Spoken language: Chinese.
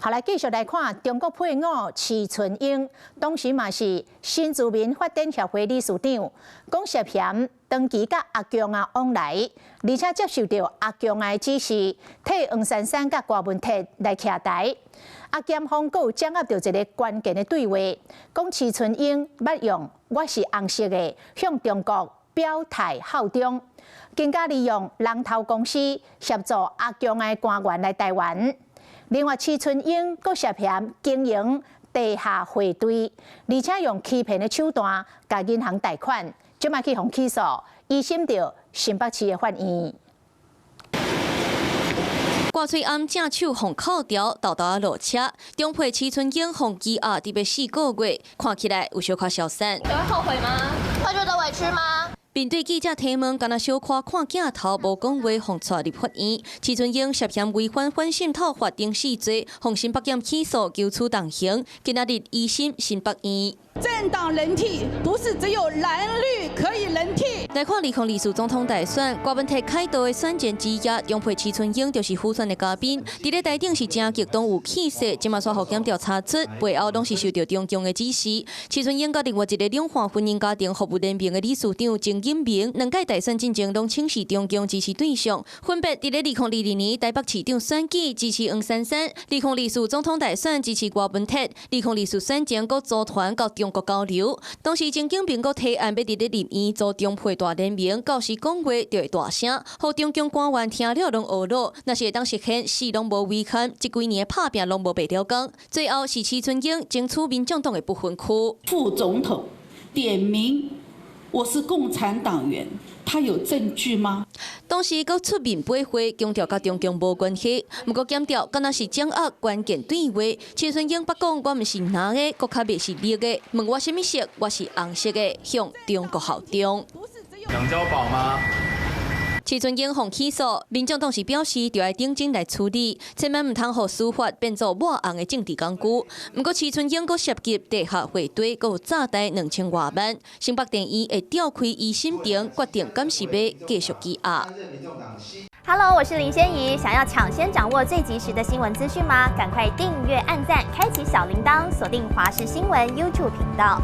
後來繼續來看中國配偶齊春英，當時嘛是新住民發展協會理事長，講涉嫌長期甲阿強往來，而且接受到阿強的指示，替黃珊珊甲郭文鐵來徛台。阿檢方閣有掌握到一個關鍵的對話，講齊春英捌用"我是紅色的"向中國表態效忠，更加利用龍頭公司協助阿強的官員來台灣。另外，齊春英閣涉嫌經營地下匯兌，而且用欺騙的手段甲銀行貸款，即馬去互起訴，疑審到新北市的法院。掛喙暗正手互扣掉，豆豆落車。中配齊春英互羈押特別4個月，看起來有小可消散。有會後悔嗎？會覺得委屈嗎？面對記者提問，敢若小可看鏡頭，無講話，互帶入法院。齊春英涉嫌違反反滲透法定4罪，互新北檢起訴，求處重刑。今仔日一審新北院。政黨輪替不是只有藍綠可以輪替。來看2024總統大選，郭文鐵開導的選前之夜，中配齊春英就是輔選的嘉賓。佇咧台頂是正激動有氣勢，今嘛煞互檢調查出，背後攏是受到中共的指示。齊春英甲另外一個兩岸婚姻家庭服務聯盟的理事長鄭錦明，兩屆大選進前攏稱是中共支持對象，分別佇咧2022年台北市長選舉支持黃珊珊，2024總統大選支持郭文鐵，2024選前閣組團到中國交流。當時鄭景平閣提案要佇咧立院做中配大聯盟，到時講話就會大聲，互中共官員聽了攏懊惱。若是會當實現，死攏無遺憾，這幾年拍拼攏無白了工。最後是齊春英爭取民眾黨的不分區。副總統點名我是共產黨員，他有證據嗎？當時閣出面駁回，強調甲中共無關係。不過檢調敢若是掌握關鍵對話。齊春英捌講，我毋是藍的，閣較袂是綠的。問我什麼色，我是紅色的，向中國效忠。兩交保嗎？齊春英互起訴，民眾黨是表示就要認真來處理，千萬唔通互司法變作抹紅的政治工具。不過齊春英閣涉及地下匯兌，閣有詐貸2000多萬。新北地院會召開一審庭，決定敢是要繼續羈押。Hello， 我是林仙怡，想要搶先掌握最及時的新聞資訊嗎？趕快訂閱、按讚、開啟小鈴鐺，鎖定華視新聞 YouTube 頻道。